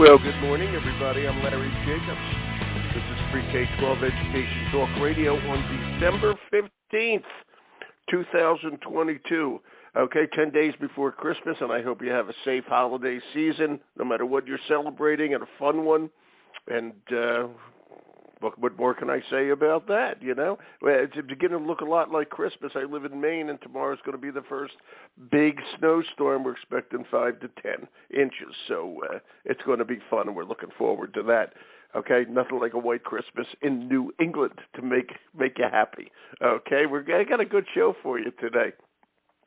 Well, good morning, everybody. I'm Larry Jacobs. This is Pre-K-12 Education Talk Radio on December 15th, 2022. Okay, 10 days before Christmas, and I hope you have a safe holiday season, no matter what you're celebrating, and a fun one. And what more can I say about that, you know? Well, it's beginning to look a lot like Christmas. I live in Maine, and tomorrow's going to be the first big snowstorm. We're expecting 5 to 10 inches, so it's going to be fun, and we're looking forward to that. Okay, nothing like a white Christmas in New England to make you happy. Okay, I got a good show for you today.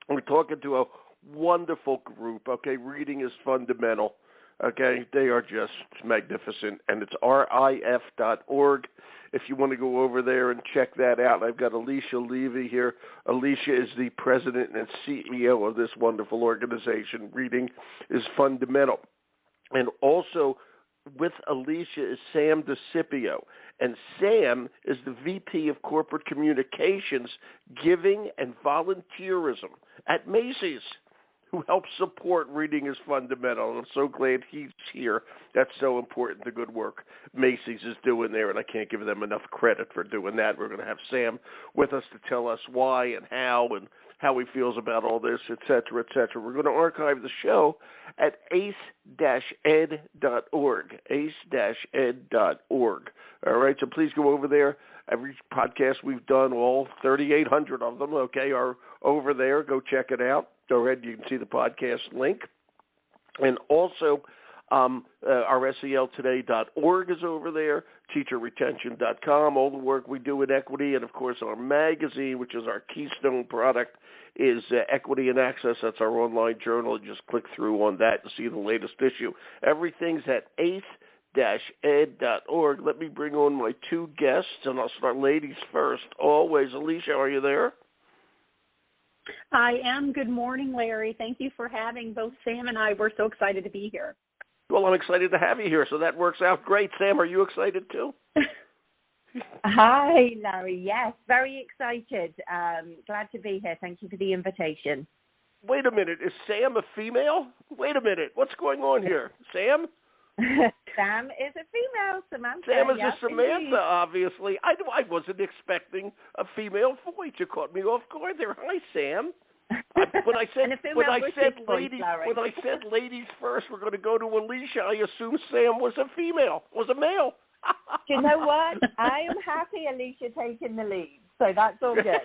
We're talking to a wonderful group. Okay, reading is fundamental. Okay, they are just magnificent, and it's RIF.org. If you want to go over there and check that out, I've got Alicia Levy here. Alicia is the president and CEO of this wonderful organization. Reading is fundamental. And also with Alicia is Sam DeCipio, and Sam is the VP of Corporate Communications, Giving and Volunteerism at Macy's, who helps support Reading is Fundamental. And I'm so glad he's here. That's so important, the good work Macy's is doing there, and I can't give them enough credit for doing that. We're going to have Sam with us to tell us why and how he feels about all this, et cetera, et cetera. We're going to archive the show at ace-ed.org, ace-ed.org. All right, so please go over there. Every podcast we've done, all 3,800 of them, okay, are over there. Go check it out. Go ahead, you can see the podcast link. And also, our SELtoday.org is over there, teacherretention.com, all the work we do in equity, and, of course, our magazine, which is our keystone product, is Equity and Access. That's our online journal. Just click through on that to see the latest issue. Everything's at ace-ed.org. Let me bring on my two guests, and I'll start ladies first. Always. Alicia, are you there? I am. Good morning, Larry. Thank you for having both Sam and I. We're so excited to be here. Well, I'm excited to have you here, so that works out great. Sam, are you excited too? Hi, Larry. Yes, very excited. Glad to be here. Thank you for the invitation. Wait a minute. Is Sam a female? Wait a minute. What's going on here? Sam? Sam is a female, Samantha. Sam is yes, a Samantha, indeed. obviously. I wasn't expecting a female voice. You caught me off guard there. Hi, Sam. When I said ladies first, we're going to go to Alicia. I assumed Sam was a female, was a male. Do you know what? I am happy Alicia taking the lead, so that's all good.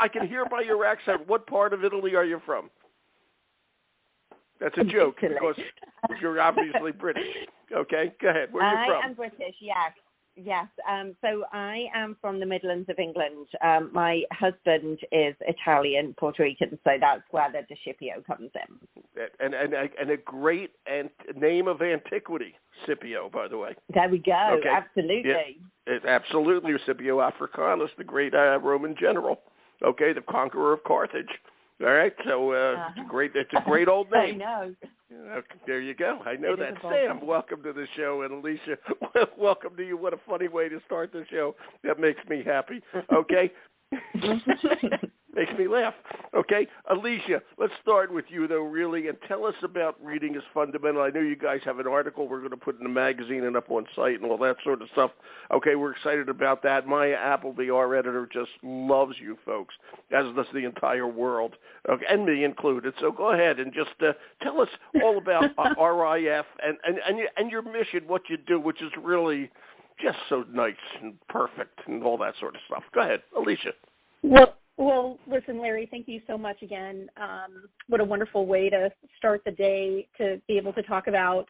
I can hear by your accent. What part of Italy are you from? That's a joke because you're obviously British. Okay, go ahead. Where are you from? I am British, yes. Yes, so I am from the Midlands of England. My husband is Italian, Puerto Rican, so that's where the DeCipio comes in. And a great name of antiquity, Scipio, by the way. There we go, okay. Absolutely. Yeah, absolutely, Scipio Africanus, the great Roman general, okay, the conqueror of Carthage. All right, so it's a great old name. I know. There you go. I know that. Sam, welcome to the show, and Alicia, welcome to you. What a funny way to start the show. That makes me happy. Okay. Makes me laugh. Okay, Alicia, let's start with you, though, really, and tell us about Reading is Fundamental. I know you guys have an article we're going to put in the magazine and up on site and all that sort of stuff. Okay, we're excited about that. Maya Appleby, our editor, just loves you folks, as does the entire world, okay, and me included. So go ahead and just tell us all about RIF and your mission, what you do, which is really just so nice and perfect and all that sort of stuff. Go ahead, Alicia. Well, listen, Larry, thank you so much again. What a wonderful way to start the day to be able to talk about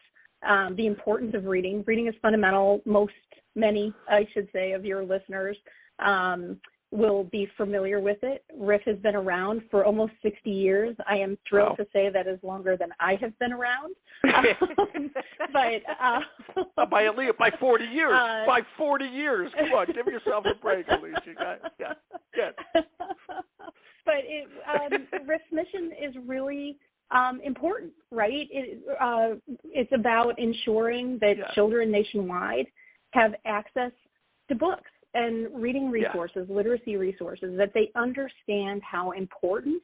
the importance of reading. Reading is fundamental. Many, I should say, of your listeners will be familiar with it. RIF has been around for almost 60 years. I am thrilled to say that is longer than I have been around. But by 40 years. By 40 years. Come on, give yourself a break, Alicia. Yeah. But RIF's mission is really important, right? It's about ensuring that children nationwide have access to books and reading resources, literacy resources, that they understand how important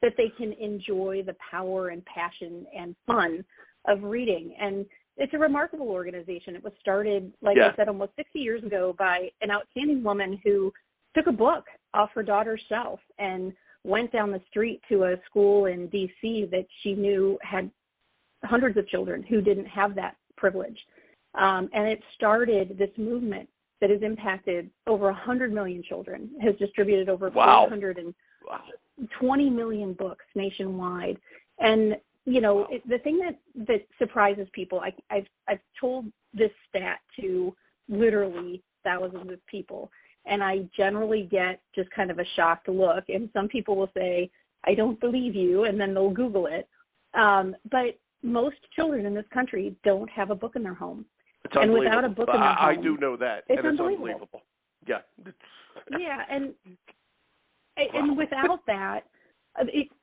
that they can enjoy the power and passion and fun of reading. And it's a remarkable organization. It was started, like Yeah. I said, almost 60 years ago by an outstanding woman who took a book off her daughter's shelf and went down the street to a school in D.C. that she knew had hundreds of children who didn't have that privilege. And it started this movement that has impacted over 100 million children, has distributed over Wow. 420 million books nationwide. And, you know, the thing that surprises people, I've told this stat to literally thousands of people, and I generally get just kind of a shocked look. And some people will say, I don't believe you, and then they'll Google it. But most children in this country don't have a book in their home. It's and unbelievable. without a book in their home, I do know that, it's and it's unbelievable. Yeah. Yeah, and without that,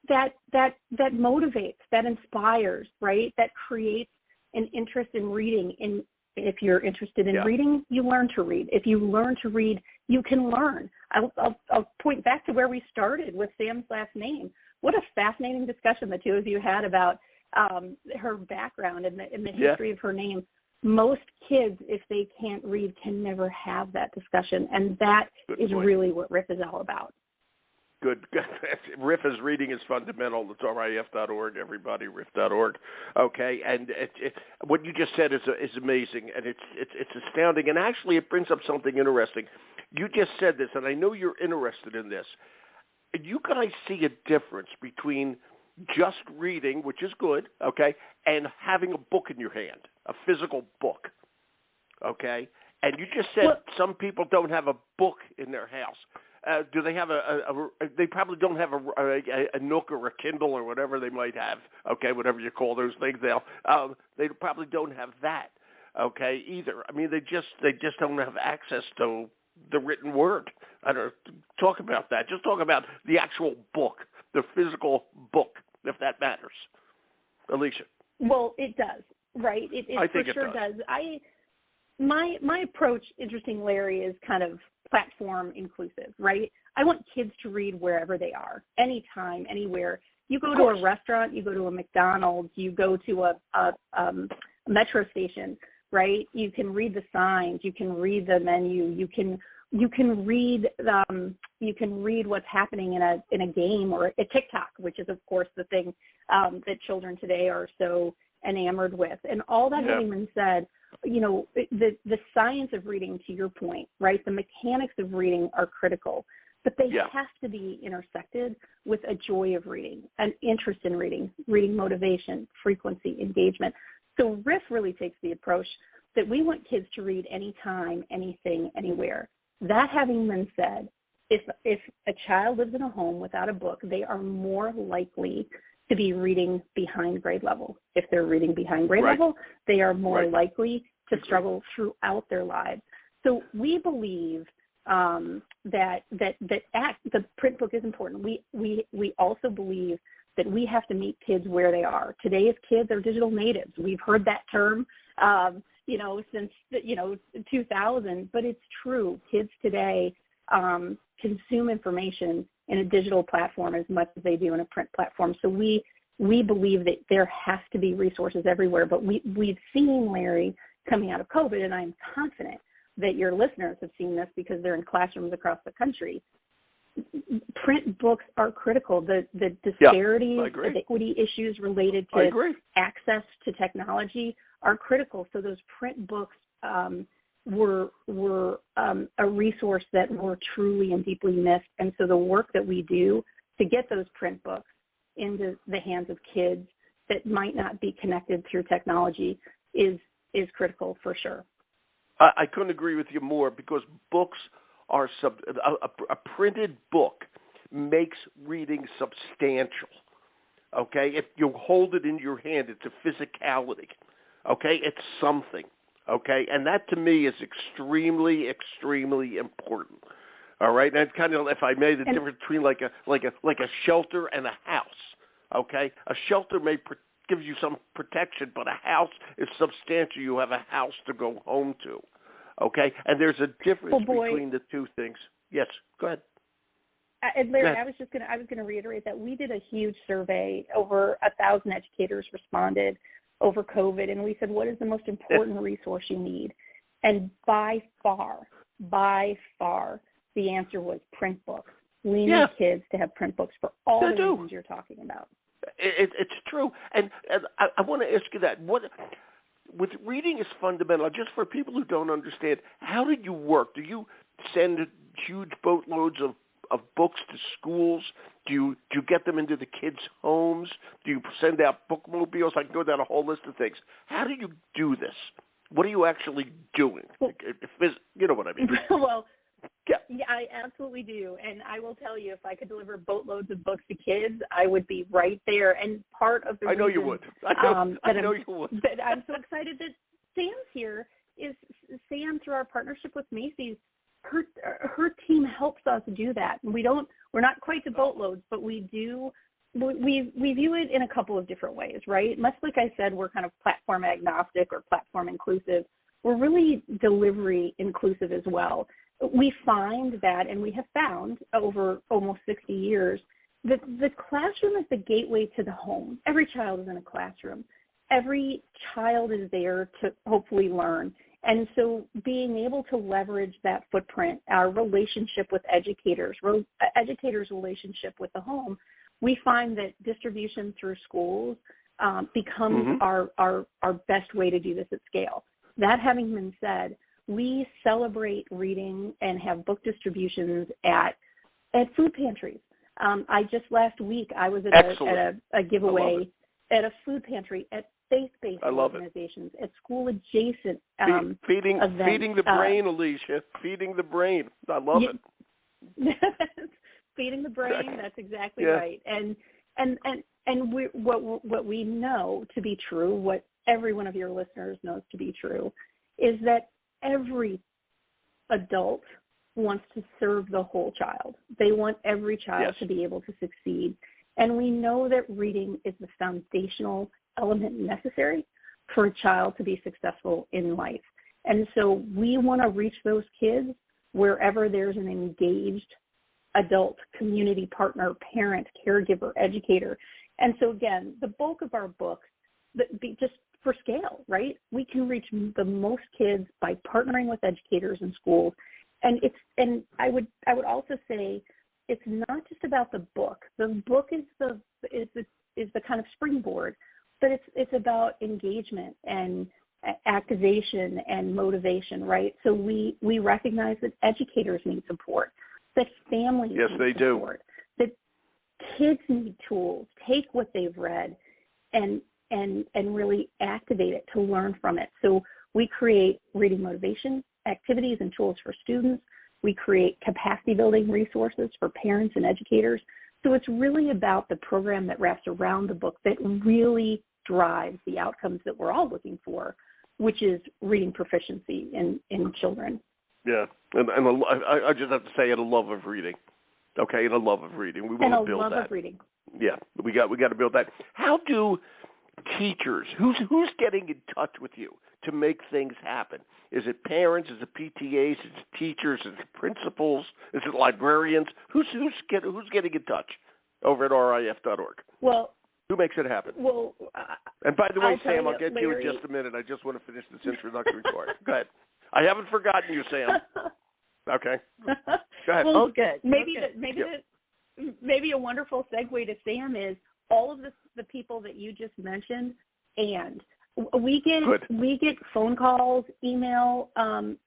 that motivates, that inspires, right? That creates an interest in reading. And if you're interested in reading, you learn to read. If you learn to read, you can learn. I'll point back to where we started with Sam's last name. What a fascinating discussion the two of you had about her background and the history of her name. Most kids, if they can't read, can never have that discussion, and that is really what RIF is all about. Good. RIF is reading is fundamental. It's RIF.org, everybody, RIF.org. Okay, and what you just said is amazing, and it's astounding, and actually it brings up something interesting. You just said this, and I know you're interested in this. You guys see a difference between just reading, which is good, okay, and having a book in your hand, a physical book, okay? And you just said some people don't have a book in their house. Do they have they probably don't have a Nook or a Kindle or whatever they might have, okay, whatever you call those things now. They probably don't have that, okay, either. I mean, they just don't have access to the written word. I don't know, talk about that. Just talk about the actual book, the physical book, if that matters. Alicia. Well, it does, right? It I for think it sure does. My approach, interesting, Larry, is kind of platform inclusive, right? I want kids to read wherever they are, anytime, anywhere. You go to a restaurant, you go to a McDonald's, you go to a metro station, right? You can read the signs, you can read the menu, you can read what's happening in a game or a TikTok, which is of course the thing that children today are so enamored with. And all that having been said, you know, the science of reading, to your point, right? The mechanics of reading are critical, but they have to be intersected with a joy of reading, an interest in reading motivation, frequency, engagement. So RIF really takes the approach that we want kids to read anytime, anything, anywhere. That having been said, if a child lives in a home without a book, they are more likely to be reading behind grade level. If they're reading behind grade level, they are more likely to struggle throughout their lives. So we believe that the print book is important. We also believe that we have to meet kids where they are. Today's kids are digital natives. We've heard that term, since 2000, but it's true. Kids today consume information in a digital platform as much as they do in a print platform. So we believe that there has to be resources everywhere. But we've seen, Larry, coming out of COVID, and I'm confident that your listeners have seen this because they're in classrooms across the country. Print books are critical. The disparities, equity issues related to access to technology are critical. So those print books were a resource that were truly and deeply missed. And so the work that we do to get those print books into the hands of kids that might not be connected through technology is critical for sure. I couldn't agree with you more, because books are a printed book makes reading substantial. Okay, if you hold it in your hand, it's a physicality. Okay, it's something. Okay, and that to me is extremely, extremely important. All right, and it's kind of, if I made the difference between like a shelter and a house. Okay, a shelter may give you some protection, but a house is substantial. You have a house to go home to. Okay, and there's a difference between the two things. Yes, go ahead. And Larry, I was going to reiterate that we did a huge survey. Over 1,000 educators responded over COVID, and we said, what is the most important resource you need? And by far, the answer was print books. We need kids to have print books for all the reasons you're talking about. It's true. And I want to ask you that. What with reading is fundamental, just for people who don't understand, how do you work? Do you send huge boatloads of books to schools? Do you get them into the kids' homes? Do you send out bookmobiles? I can go down a whole list of things. How do you do this? What are you actually doing? You know what I mean? Well, yeah, I absolutely do. And I will tell you, if I could deliver boatloads of books to kids, I would be right there. And part of the I know reason, you would. I know you would. That I'm so excited that Sam's here is Sam, through our partnership with Macy's, her team helps us do that. We're not quite to boatloads, but we do. We view it in a couple of different ways, right? Much like I said, we're kind of platform agnostic or platform inclusive. We're really delivery inclusive as well. We find that, and we have found over almost 60 years, that the classroom is the gateway to the home. Every child is in a classroom. Every child is there to hopefully learn. And so being able to leverage that footprint, our relationship with educators' relationship with the home, we find that distribution through schools becomes our best way to do this at scale. That having been said, we celebrate reading and have book distributions at food pantries. Last week I was at a giveaway at a food pantry, at faith-based organizations, at school adjacent feeding events. Feeding the brain, Alicia. Feeding the brain. I love it. Feeding the brain. That's exactly right. And what we know to be true, what every one of your listeners knows to be true, is that every adult wants to serve the whole child. They want every child to be able to succeed. And we know that reading is the foundational element necessary for a child to be successful in life. And so we want to reach those kids wherever there's an engaged adult, community partner, parent, caregiver, educator. And so again, the bulk of our books, just for scale, right? We can reach the most kids by partnering with educators and schools. And I would also say it's not just about the book. The book is the kind of springboard, but it's about engagement and activation and motivation, right? So we recognize that educators need support, that families need support, that kids need tools. Take what they've read and really activate it to learn from it. So we create reading motivation activities and tools for students. We create capacity building resources for parents and educators. So it's really about the program that wraps around the book that really drives the outcomes that we're all looking for, which is reading proficiency in children. Yeah, and I just have to say, a love of reading. Okay, and a love of reading. We want to build that. And a love of reading. Yeah, we got to build that. How do teachers, who's getting in touch with you to make things happen? Is it parents? Is it PTAs? Is it teachers? Is it principals? Is it librarians? Who's getting in touch over at RIF.org? Well, who makes it happen? Well, and by the way, Sam, I'll get to Larry, you in just a minute. I just want to finish this introductory part. Go ahead. I haven't forgotten you, Sam. Okay. Go ahead. Well, good. Maybe a wonderful segue to Sam is all of the people that you just mentioned, and we get phone calls, email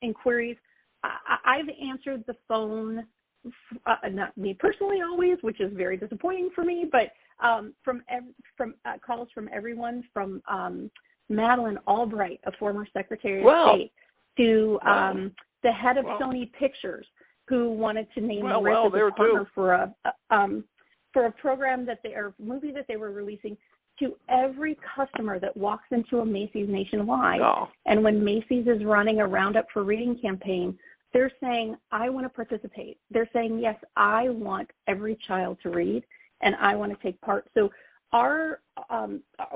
inquiries. I've answered the phone, not me personally always, which is very disappointing for me, but from calls from everyone from Madeleine Albright, a former Secretary of State, to the head of Sony Pictures, who wanted to name RIF as a partner for a program movie that they were releasing, to every customer that walks into a Macy's nationwide. Oh. And when Macy's is running a Roundup for Reading campaign, they're saying, I want to participate. They're saying, yes, I want every child to read, and I want to take part. So our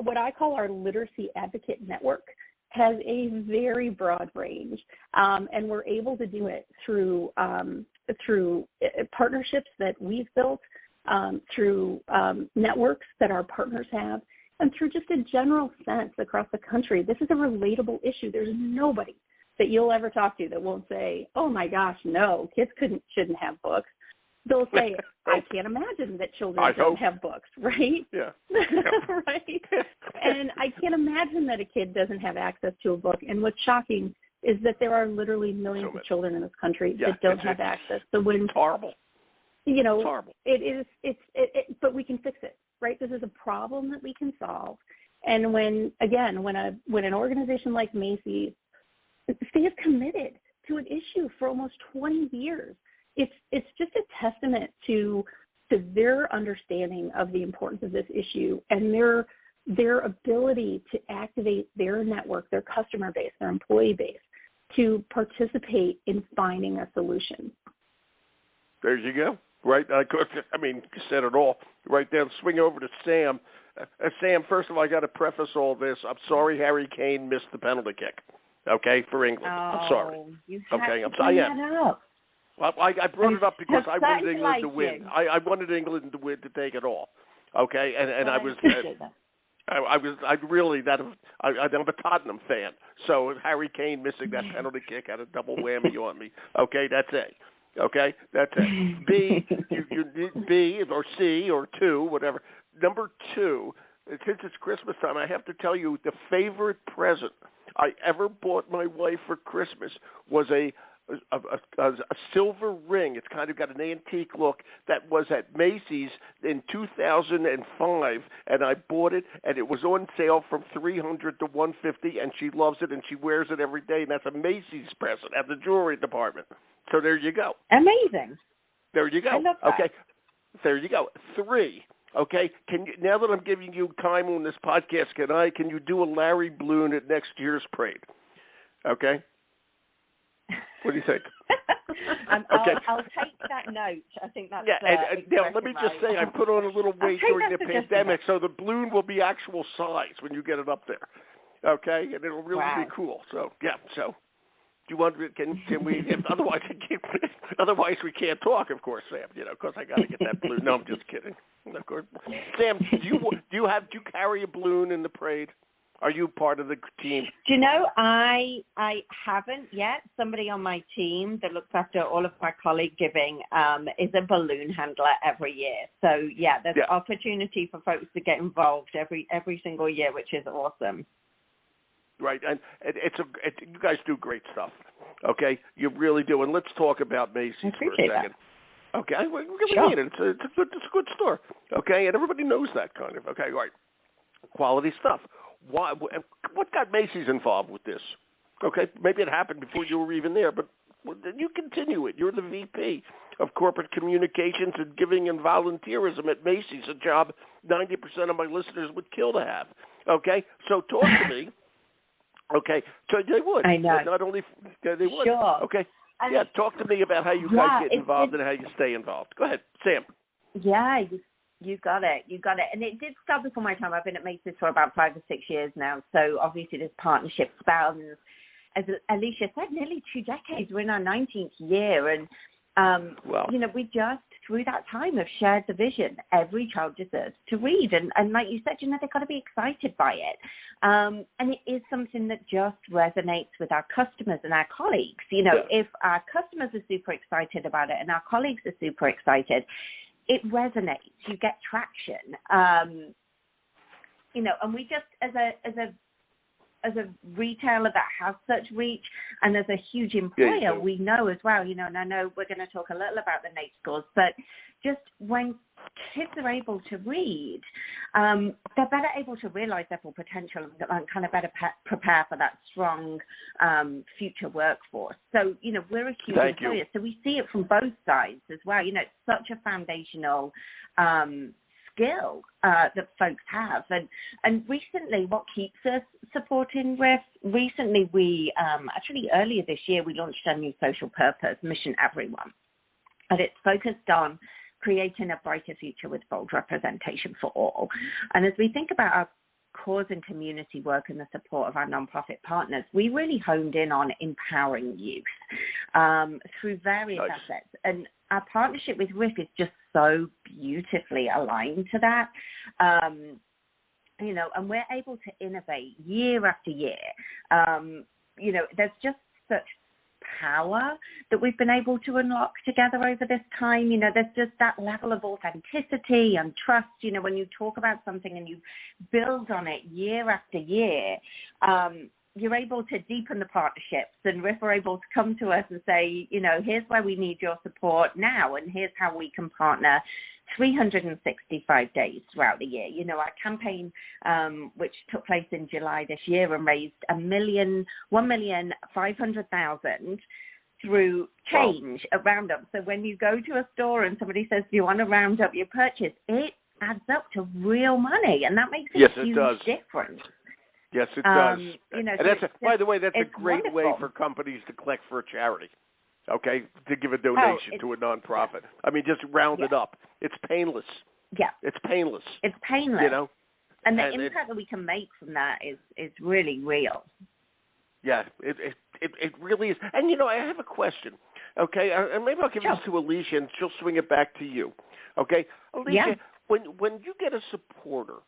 what I call our literacy advocate network has a very broad range, and we're able to do it through partnerships that we've built, through networks that our partners have, and through just a general sense across the country. This is a relatable issue. There's nobody that you'll ever talk to that won't say, oh my gosh, no, kids shouldn't have books. They'll say, I can't imagine that children don't have books, right? Yeah. Right? And I can't imagine that a kid doesn't have access to a book. And what's shocking is that there are literally millions of children in this country that don't have access. So when it's horrible. You know, it's horrible. But we can fix it, right? This is a problem that we can solve. And when an organization like Macy's stays committed to an issue for almost 20 years, it's just a testament to their understanding of the importance of this issue and their ability to activate their network, their customer base, their employee base to participate in finding a solution. There you go. Right? You said it all. Right then, swing over to Sam. Sam, first of all, I got to preface all this. I'm sorry Harry Kane missed the penalty kick, okay, for England. I'm sorry. You have to bring that up. Well, I brought it up because I wanted England to win. I wanted England to win, to take it all. Okay, and I'm a Tottenham fan, so Harry Kane missing that penalty kick had a double whammy on me. Okay, that's A. Okay, that's A. B, you need B or C or 2, whatever. Number 2, since it's Christmas time, I have to tell you the favorite present I ever bought my wife for Christmas was a silver ring. It's kind of got an antique look that was at Macy's in 2005, and I bought it, and it was on sale from $300 to $150, and she loves it, and she wears it every day, and that's a Macy's present at the jewelry department. So there you go. Amazing. There you go. I love that. Okay. There you go. 3. Okay. Now that I'm giving you time on this podcast, can you do a Larry Bloom at next year's parade? Okay. What do you think? Okay. I'll take that note. I think that's now let me just say, I put on a little weight during the pandemic, so the balloon will be actual size when you get it up there. Okay, and it'll really be cool. So So, do you want? Can we? Otherwise we can't talk. Of course, Sam. Because I got to get that balloon. No, I'm just kidding. Of course, Sam. Do you carry a balloon in the parade? Are you part of the team? Do you know, I haven't yet. Somebody on my team that looks after all of my colleague giving is a balloon handler every year. So, there's opportunity for folks to get involved every single year, which is awesome. Right, and you guys do great stuff, okay? You really do. And let's talk about Macy's for a second. That. Okay, we need it. It's a good store, okay? And everybody knows that kind of, okay, right. Quality stuff. What got Macy's involved with this? Okay, maybe it happened before you were even there, but you continue it. You're the VP of Corporate Communications and Giving and Volunteerism at Macy's, a job 90% of my listeners would kill to have. Okay, so talk to me. Okay, so they would. I know. Not only they would. Sure. Okay. Talk to me about how you guys get involved and how you stay involved. Go ahead, Sam. Yeah, you got it. And it did start before my time. I've been at Macy's for about 5 or 6 years now. So obviously this partnership spans, as Alicia said, nearly 2 decades. We're in our 19th year. And, we just, through that time, have shared the vision. Every child deserves to read. And like you said, they've got to be excited by it. And it is something that just resonates with our customers and our colleagues. If our customers are super excited about it and our colleagues are super excited, it resonates. You get traction. And we just, as a retailer that has such reach and as a huge employer, we know as well, and I know we're going to talk a little about the NAEP scores, but just when kids are able to read, they're better able to realize their full potential and kind of better prepare for that strong future workforce. So, we're a huge employer, so we see it from both sides as well. It's such a foundational skill that folks have. And recently, what keeps us supporting RIF, we actually earlier this year, we launched our new social purpose, Mission Everyone. And it's focused on creating a brighter future with bold representation for all. And as we think about our cause and community work and the support of our nonprofit partners, we really honed in on empowering youth through various assets. And our partnership with RIF is just so beautifully aligned to that. and we're able to innovate year after year. There's just such power that we've been able to unlock together over this time. There's just that level of authenticity and trust. When you talk about something and you build on it year after year, you're able to deepen the partnerships, and Riff are able to come to us and say, here's where we need your support now, and here's how we can partner 365 days throughout the year. Our campaign, which took place in July this year and raised $1,500,000 through change at Roundup. So when you go to a store and somebody says, do you want to round up your purchase, it adds up to real money, and that makes a huge difference. Yes, it does. And by the way, that's a great wonderful way for companies to collect for a charity. Okay, to give a donation to a nonprofit. I mean, just round it up. It's painless. Yeah, it's painless. It's painless. And the impact that we can make from that is really real. Yeah, it really is. And I have a question. Okay, and maybe I'll give this to Alicia, and she'll swing it back to you. Okay, Alicia, when you get a supporter.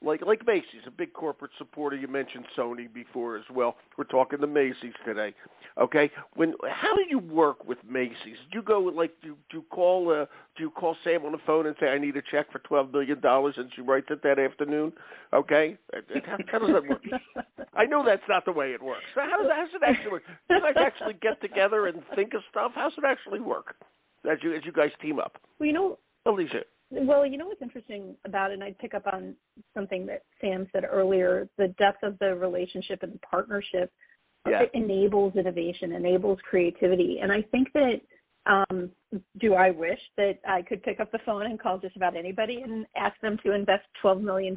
Like Macy's, a big corporate supporter. You mentioned Sony before as well. We're talking to Macy's today. Okay, how do you work with Macy's? Do you go do you call Sam on the phone and say, I need a check for $12 million, and she writes it that afternoon? Okay, how does that work? I know that's not the way it works. So how does it actually work? Do you guys actually get together and think of stuff? How does it actually work as you guys team up? Well, Alicia. Well, what's interesting about it, and I'd pick up on something that Sam said earlier, the depth of the relationship and the partnership enables innovation, enables creativity. And I think that, do I wish that I could pick up the phone and call just about anybody and ask them to invest $12 million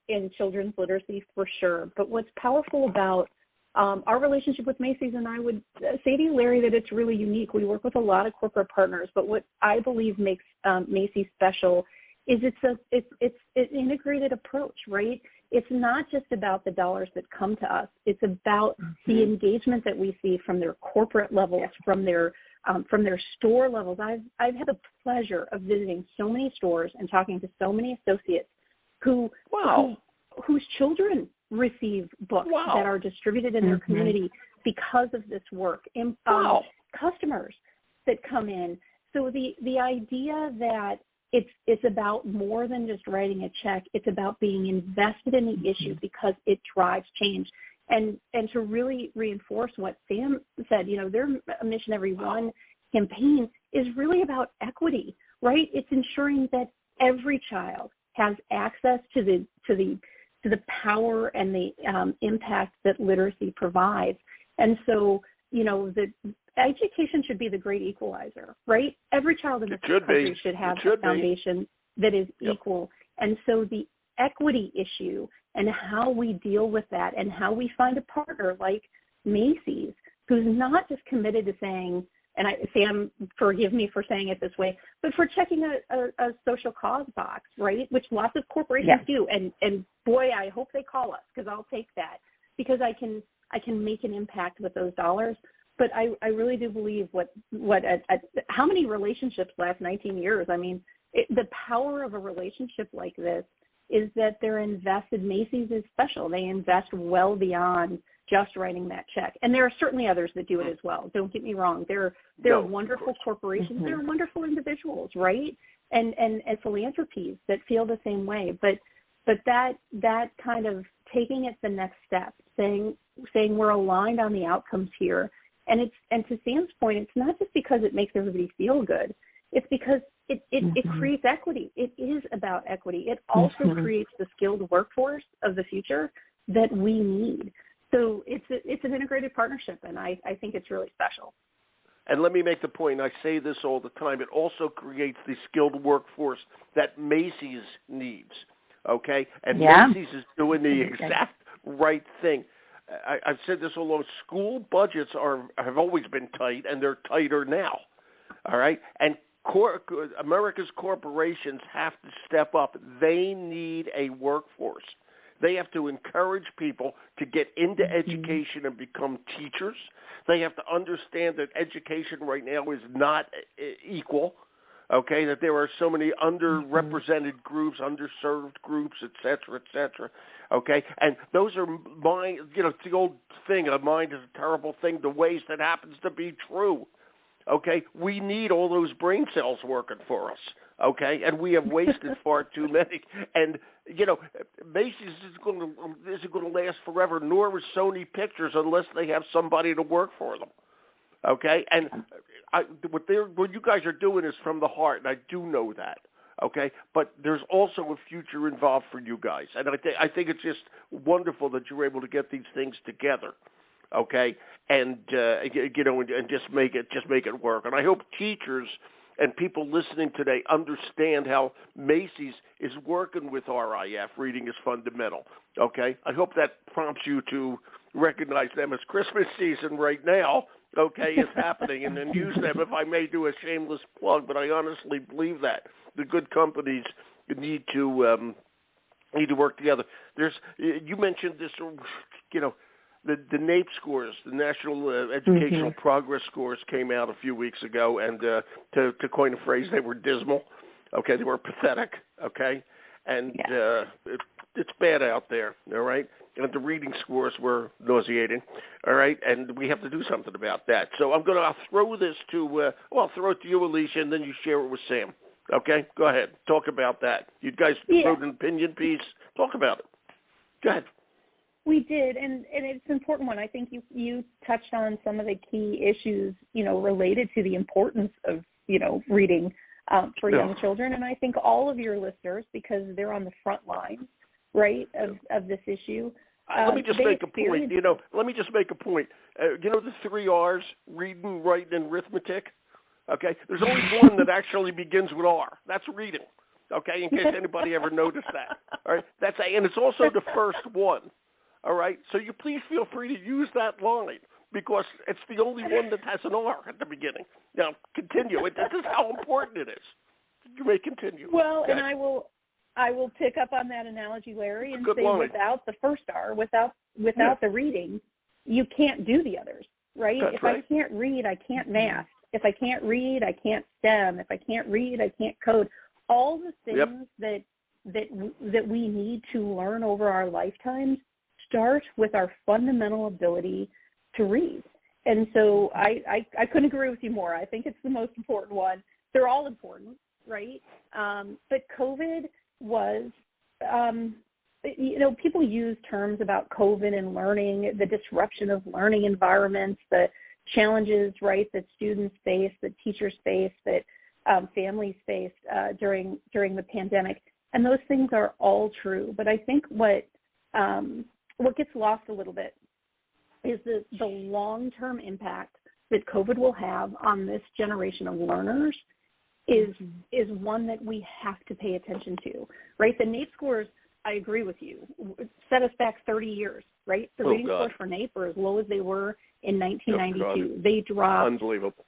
in children's literacy? For sure. But what's powerful about our relationship with Macy's, and I would say to you, Larry, that it's really unique. We work with a lot of corporate partners, but what I believe makes Macy's special is it's an integrated approach, right? It's not just about the dollars that come to us. It's about the engagement that we see from their corporate levels, from their store levels. I've had the pleasure of visiting so many stores and talking to so many associates whose children receive books that are distributed in their community because of this work. Customers that come in. So the idea that it's about more than just writing a check. It's about being invested in the issue because it drives change. And to really reinforce what Sam said, their Mission Every One campaign is really about equity, right? It's ensuring that every child has access to the power and the impact that literacy provides. And so, the education should be the great equalizer, right? Every child in this country should have a foundation that is equal. And so the equity issue and how we deal with that and how we find a partner like Macy's, who's not just committed to saying, and Sam, forgive me for saying it this way, but for checking a social cause box, right, which lots of corporations do. And boy, I hope they call us, because I'll take that, because I can make an impact with those dollars. But I really do believe how many relationships last 19 years? I mean, the power of a relationship like this is that they're invested. Macy's is special. They invest well beyond just writing that check. And there are certainly others that do it as well. Don't get me wrong. They're wonderful corporations. They're wonderful individuals, right? And philanthropies that feel the same way. But that kind of taking it the next step, saying we're aligned on the outcomes here. And to Sam's point, it's not just because it makes everybody feel good. It's because it creates equity. It is about equity. It also creates the skilled workforce of the future that we need. So it's an integrated partnership, and I think it's really special. And let me make the point, and I say this all the time, it also creates the skilled workforce that Macy's needs, okay? And Macy's is doing the exact right thing. I've said this all along. School budgets have always been tight, and they're tighter now, all right? And America's corporations have to step up. They need a workforce. They have to encourage people to get into education and become teachers. They have to understand that education right now is not equal, okay, that there are so many underrepresented groups, underserved groups, et cetera, okay? And those are it's the old thing, a mind is a terrible thing to waste. That happens to be true, okay? We need all those brain cells working for us, okay? And we have wasted far too many. And, Macy's isn't going to last forever, nor is Sony Pictures unless they have somebody to work for them. Okay, and what you guys are doing is from the heart, and I do know that. Okay, but there's also a future involved for you guys, and I think it's just wonderful that you're able to get these things together. Okay, and and just make it work. And I hope teachers and people listening today understand how Macy's is working with RIF. Reading is fundamental. Okay, I hope that prompts you to recognize them as Christmas season right now. Okay, is happening, and then use them. If I may do a shameless plug, but I honestly believe that the good companies need to work together. You mentioned this, the NAEP scores, the National Educational Progress scores, came out a few weeks ago, and to coin a phrase, they were dismal. Okay, they were pathetic. Okay, and it's bad out there. All right. And the reading scores were nauseating, all right, and we have to do something about that. So I'll throw this to, I'll throw it to you, Alicia, and then you share it with Sam. Okay, go ahead, talk about that. You guys wrote an opinion piece. Talk about it. Go ahead. We did, and it's an important one. I think you touched on some of the key issues, related to the importance of, reading for young children, and I think all of your listeners, because they're on the front line, right, of this issue. Let me just make a point. Let me just make a point. The 3 R's, reading, writing, and arithmetic. Okay, there's only one that actually begins with R. That's reading. Okay, in case anybody ever noticed that. All right, and it's also the first one. All right, so you please feel free to use that line because it's the only one that has an R at the beginning. Now, continue. This is how important it is. You may continue. Well, and I will pick up on that analogy, Larry, and say without the first R, without the reading, you can't do the others, right? That's if right. I can't read, I can't math. If I can't read, I can't STEM. If I can't read, I can't code. All the things that we need to learn over our lifetimes start with our fundamental ability to read. And so I couldn't agree with you more. I think it's the most important one. They're all important, right? But COVID was, people use terms about COVID and learning, the disruption of learning environments, the challenges, right, that students face, that teachers face, that families faced during the pandemic. And those things are all true. But I think what gets lost a little bit is the long-term impact that COVID will have on this generation of learners is one that we have to pay attention to, right? The NAEP scores, I agree with you, set us back 30 years, right? The reading scores for NAEP are as low as they were in 1992. They dropped. Unbelievable.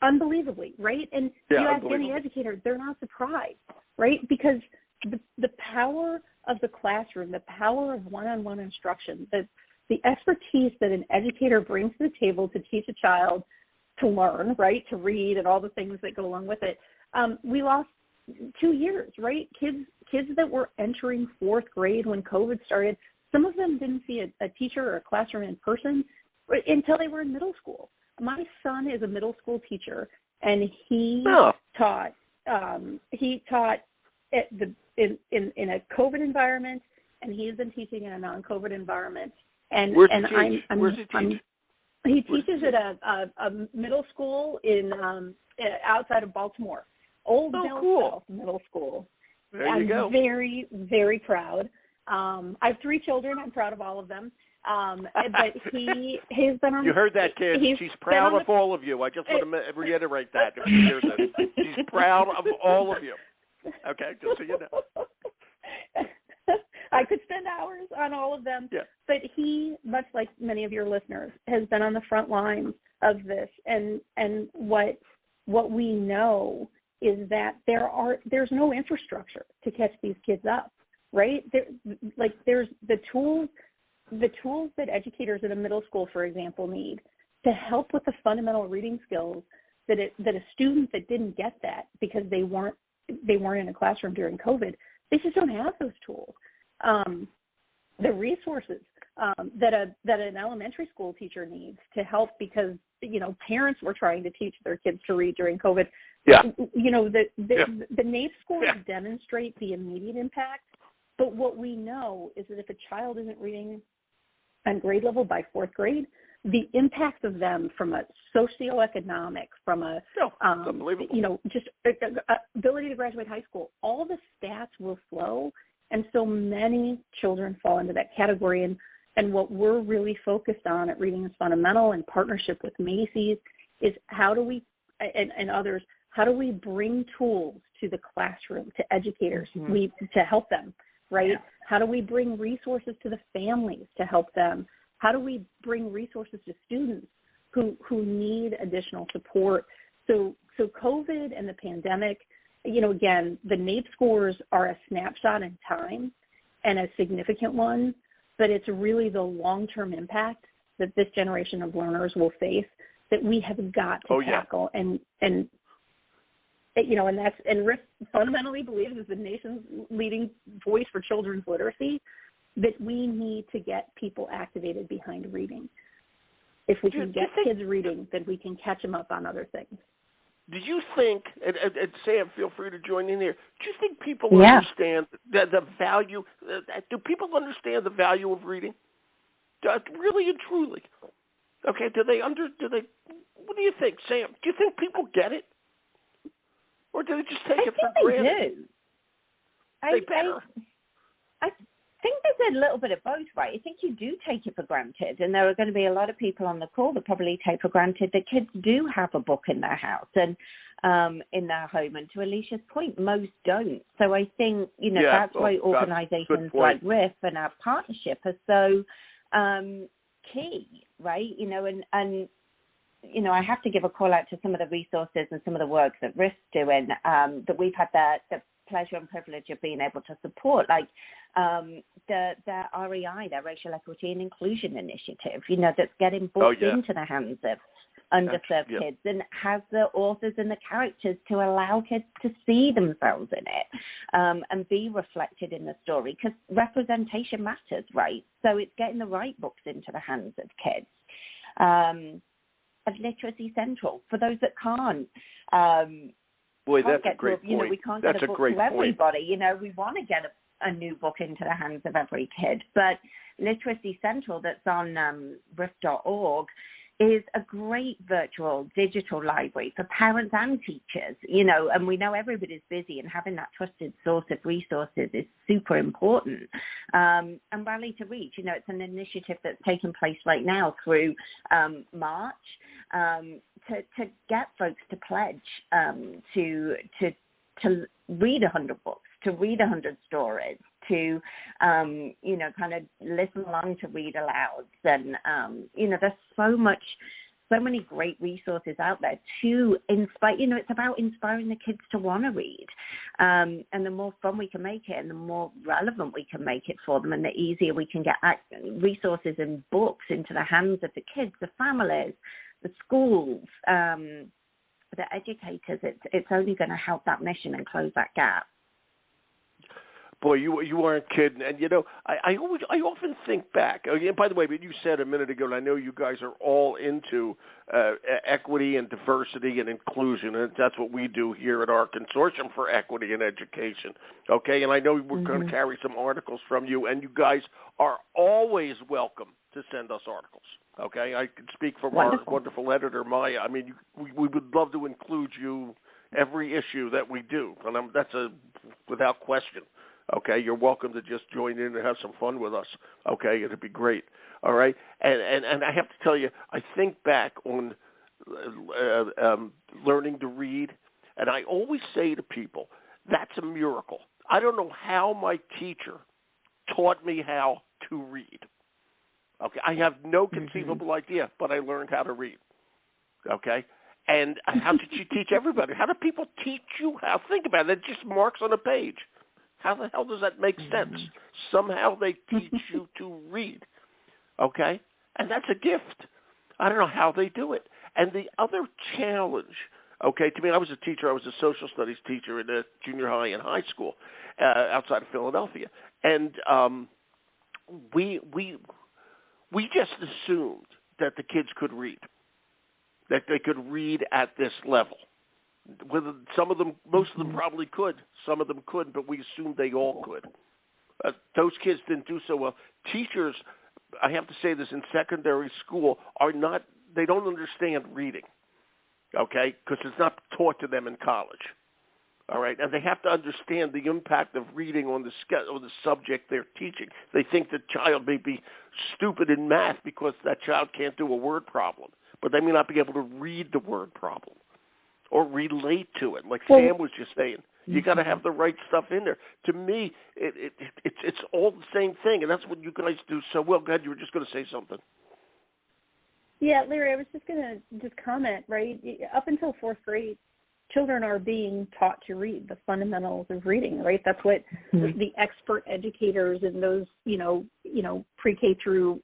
Unbelievably, right? And you ask any educator, they're not surprised, right? Because the power of the classroom, the power of one-on-one instruction, the expertise that an educator brings to the table to teach a child to learn, right, to read and all the things that go along with it. We lost 2 years, right? Kids that were entering 4th grade when COVID started, some of them didn't see a teacher or a classroom in person until they were in middle school. My son is a middle school teacher, and he taught at in a COVID environment, and he has been teaching in a non-COVID environment. And where's he teach? He teaches at a middle school in outside of Baltimore, Old Mill Middle School. There you go. I'm very, very proud. I have 3 children. I'm proud of all of them. But he's been on. You heard that, kid. She's proud of all of you. I just want to reiterate that if you hear that. She's proud of all of you. Okay, just so you know. I could spend hours on all of them, but he, much like many of your listeners, has been on the front lines of this. And what we know is that there's no infrastructure to catch these kids up, right? There's the tools that educators in a middle school, for example, need to help with the fundamental reading skills that a student that didn't get that because they weren't in a classroom during COVID, they just don't have those tools. The resources that an elementary school teacher needs to help, because parents were trying to teach their kids to read during COVID. Yeah. The NAEP scores demonstrate the immediate impact, but what we know is that if a child isn't reading on grade level by fourth grade, the impact of them from a socioeconomic, from a just ability to graduate high school, all the stats will slow, and so many children fall into that category. And what we're really focused on at Reading is Fundamental, in partnership with Macy's, is how do we and others, how do we bring tools to the classroom, to educators, to help them, right? Yeah. How do we bring resources to the families to help them? How do we bring resources to students who need additional support? So COVID and the pandemic, again, the NAEP scores are a snapshot in time and a significant one, but it's really the long-term impact that this generation of learners will face that we have got to tackle. And RIF fundamentally believes, as the nation's leading voice for children's literacy, that we need to get people activated behind reading. If we can get kids reading, then we can catch them up on other things. Do you think, and Sam, feel free to join in here, do you think people understand the value, do people understand the value of reading? Really and truly? Okay, do they, what do you think, Sam? Do you think people get it? Or do they just take it for granted? I think they do. They better. I think there's a little bit of both, right? I think you do take it for granted, and there are going to be a lot of people on the call that probably take for granted that kids do have a book in their house and in their home. And to Alicia's point, most don't. So I think, that's why organizations like RIF and our partnership are so key, right? And I have to give a call out to some of the resources and some of the work that RIF's doing that we've had the pleasure and privilege of being able to support, like the REI, their Racial Equity and Inclusion Initiative, that's getting books into the hands of underserved kids and has the authors and the characters to allow kids to see themselves in it and be reflected in the story, because representation matters, right? So it's getting the right books into the hands of kids. At Literacy Central, for those that can't. Boy, that's a great point. We can't get a book to everybody. We want to get a new book into the hands of every kid. But Literacy Central, that's on RIF.org, is a great virtual digital library for parents and teachers, and we know everybody's busy, and having that trusted source of resources is super important. And Rally to Reach, it's an initiative that's taking place right now through March to get folks to pledge to read 100 books, to read 100 stories, to, kind of listen along to read alouds. And, there's so many great resources out there to inspire, it's about inspiring the kids to want to read. And the more fun we can make it and the more relevant we can make it for them, and the easier we can get resources and books into the hands of the kids, the families, the schools, the educators, it's only going to help that mission and close that gap. Boy, you aren't kidding. And I often think back. And by the way, but you said a minute ago, and I know you guys are all into equity and diversity and inclusion, and that's what we do here at our Consortium for Equity and Education. Okay, and I know we're going to carry some articles from you, and you guys are always welcome to send us articles. Okay, I can speak for our wonderful editor, Maya. I mean, we would love to include you every issue that we do, and that's without question. Okay, you're welcome to just join in and have some fun with us. Okay, it'd be great. All right, and I have to tell you, I think back on learning to read, and I always say to people, that's a miracle. I don't know how my teacher taught me how to read. Okay, I have no conceivable idea, but I learned how to read. Okay, and how did she teach everybody? How do people teach you how? Think about it. It just marks on a page. How the hell does that make sense? Somehow they teach you to read, okay? And that's a gift. I don't know how they do it. And the other challenge, okay, to me, I was a teacher. I was a social studies teacher in a junior high and high school outside of Philadelphia. And we just assumed that the kids could read, that they could read at this level. Whether some of them, most of them probably could, some of them couldn't, but we assumed they all could. Those kids didn't do so well. Teachers, I have to say this, in secondary school they don't understand reading, okay, because it's not taught to them in college. All right, and they have to understand the impact of reading on the subject they're teaching. They think the child may be stupid in math because that child can't do a word problem, but they may not be able to read the word problem or relate to it. Like Sam was just saying, you got to have the right stuff in there. To me, it's all the same thing, and that's what you guys do so well. Go ahead, you were just going to say something. Yeah, Larry, I was just going to comment, right? Up until fourth grade, children are being taught to read, the fundamentals of reading, right? That's what the expert educators in those, pre-K through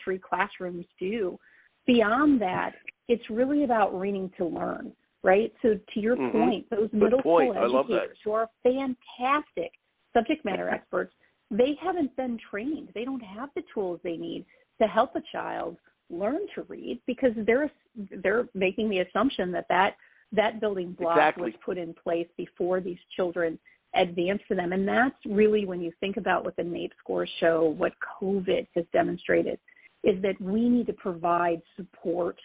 3 classrooms do. Beyond that, it's really about reading to learn, right? So to your point, those middle school educators who are fantastic subject matter experts, they haven't been trained. They don't have the tools they need to help a child learn to read because they're making the assumption that building block was put in place before these children advance to them. And that's really, when you think about what the NAEP scores show, what COVID has demonstrated, is that we need to provide support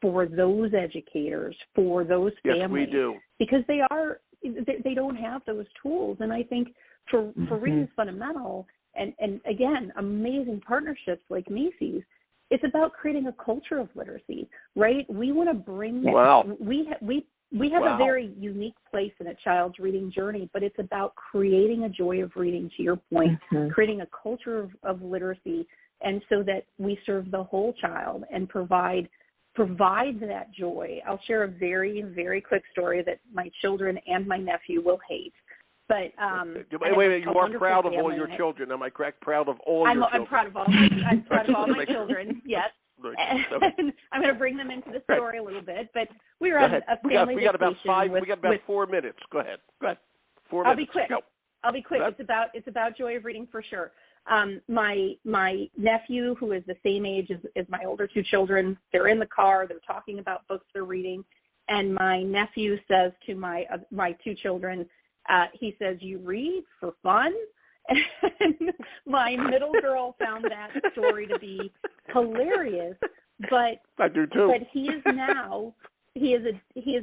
for those educators, for those families. Yes, we do. Because they don't have those tools. And I think for Reading is Fundamental, and again, amazing partnerships like Macy's, it's about creating a culture of literacy, right? We want to bring we have a very unique place in a child's reading journey, but it's about creating a joy of reading, to your point, creating a culture of literacy, and so that we serve the whole child and provide that joy. I'll share a very, very quick story that my children and my nephew will hate. But wait, you are proud of all your children. Am I correct? Proud of all your children. I'm proud of all my children. Yes. And I'm going to bring them into the story a little bit. But we were on a family vacation. We got about 4 minutes. Go ahead. 4 minutes. I'll be quick. Go. I'll be quick. It's about joy of reading for sure. My nephew, who is the same age as my older 2 children, they're in the car. They're talking about books they're reading, and my nephew says to my 2 children, he says, "You read for fun?" And my middle girl found that story to be hilarious. But I do too. But he is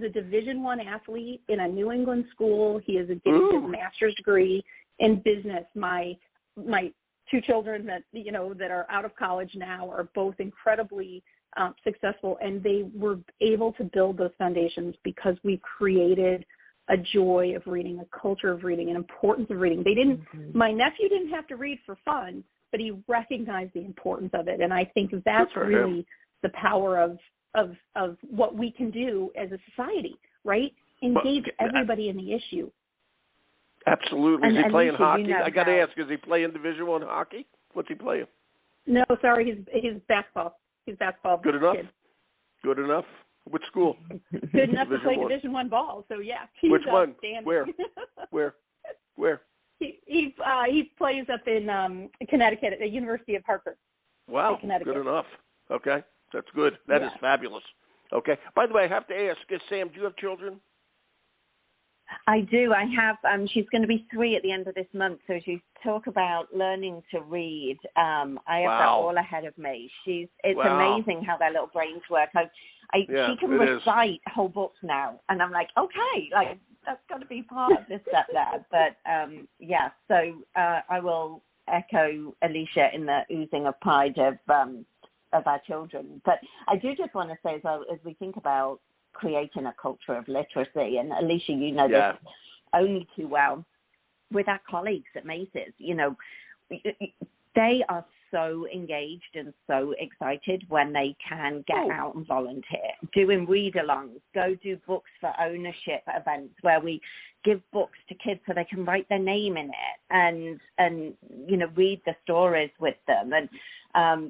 a Division I athlete in a New England school. He is getting his master's degree in business. My 2 children that are out of college now are both incredibly successful, and they were able to build those foundations because we created a joy of reading, a culture of reading, an importance of reading. My nephew didn't have to read for fun, but he recognized the importance of it. And I think that's really the power of what we can do as a society, right? Engage everybody in the issue. Absolutely. Is he playing hockey? I got to ask, is he playing Division I hockey? What's he playing? No, sorry, he's basketball. He's basketball. Good enough? Kid. Good enough? Which school? Good enough to play Division I ball. So yeah. Which one? Where? He plays up in Connecticut at the University of Hartford. Wow. Good enough. Okay, that's good. That is fabulous. Okay. By the way, I have to ask, Sam, do you have children? I do. I have. She's going to be 3 at the end of this month. So as you talk about learning to read, I have that all ahead of me. It's amazing how their little brains work. She can recite whole books now, and I'm like, okay, like that's got to be part of this stepdad. But so I will echo Alicia in the oozing of pride of our children. But I do just want to say, as well, as we think about creating a culture of literacy, and Alicia, you know this only too well, with our colleagues at Macy's, they are so engaged and so excited when they can get out and volunteer, doing read-alongs, go do books for ownership events where we give books to kids so they can write their name in it and read the stories with them.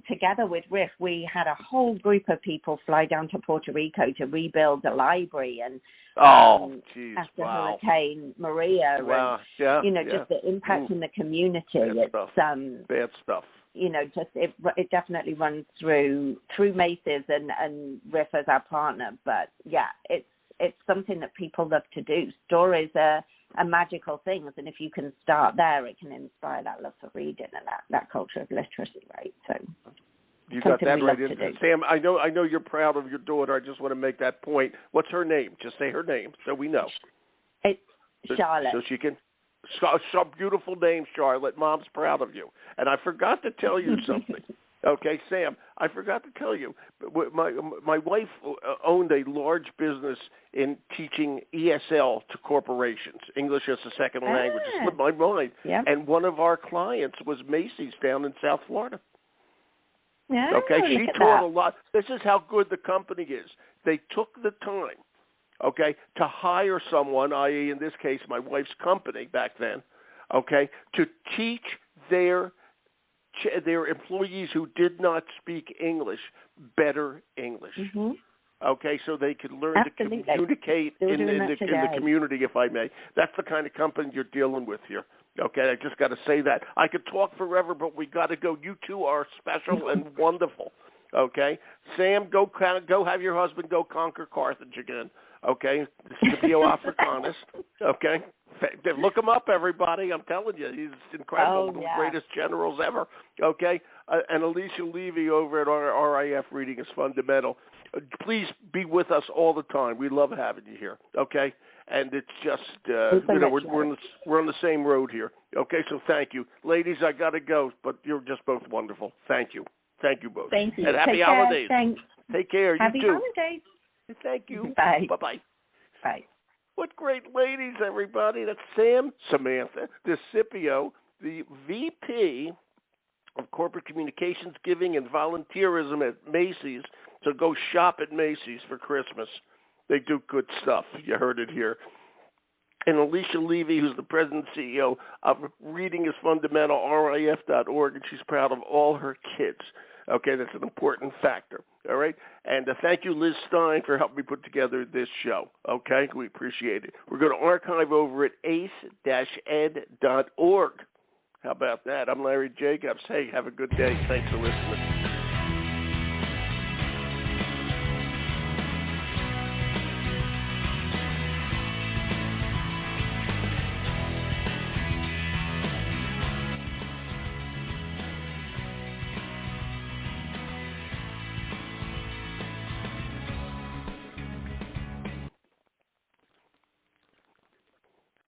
together with RIF, we had a whole group of people fly down to Puerto Rico to rebuild the library and after Hurricane Maria. Wow. And, just the impact in the community. It's bad stuff. Just it definitely runs through Macy's and RIF as our partner. But yeah, it's something that people love to do. Stories are magical things, and if you can start there, it can inspire that love for reading and that culture of literacy, right? So you got that right. Sam, I know you're proud of your daughter. I just want to make that point. What's her name? Just say her name so we know. It's Charlotte. So she can. Some beautiful name, Charlotte. Mom's proud of you. And I forgot to tell you something. Okay, Sam, I forgot to tell you, my wife owned a large business in teaching ESL to corporations, English as a second language. It slipped my mind. Yeah. And one of our clients was Macy's down in South Florida. Yeah, okay, she taught a lot. This is how good the company is. They took the time, okay, to hire someone, i.e. in this case my wife's company back then, okay, to teach their employees who did not speak English better English. Mm-hmm. Okay, so they could learn Absolutely. to communicate in the community, if I may. That's the kind of company you're dealing with here. Okay, I just got to say that. I could talk forever, but we got to go. You two are special and wonderful. Okay, Sam, go have your husband go conquer Carthage again. Okay, Scipio Africanus. Okay, look him up, everybody. I'm telling you, he's incredible. One of the greatest generals ever. Okay, and Alicia Levy over at our RIF Reading is Fundamental. Please be with us all the time. We love having you here. Okay, and it's just we're on the same road here. Okay, so thank you, ladies. I got to go, but you're just both wonderful. Thank you. Thank you both. Thank you. And happy holidays. Thanks. Take care. Happy you too. holidays. Thank you. Bye. Bye-bye. Bye. What great ladies, everybody. That's Samantha DeCipio, the VP of Corporate Communications, Giving, and Volunteerism at Macy's. So go shop at Macy's for Christmas. They do good stuff. You heard it here. And Alicia Levy, who's the president and CEO of Reading is Fundamental, RIF.org, and she's proud of all her kids. Okay, that's an important factor. All right? And thank you, Liz Stein, for helping me put together this show. Okay? We appreciate it. We're going to archive over at ace-ed.org. How about that? I'm Larry Jacobs. Hey, have a good day. Thanks for listening.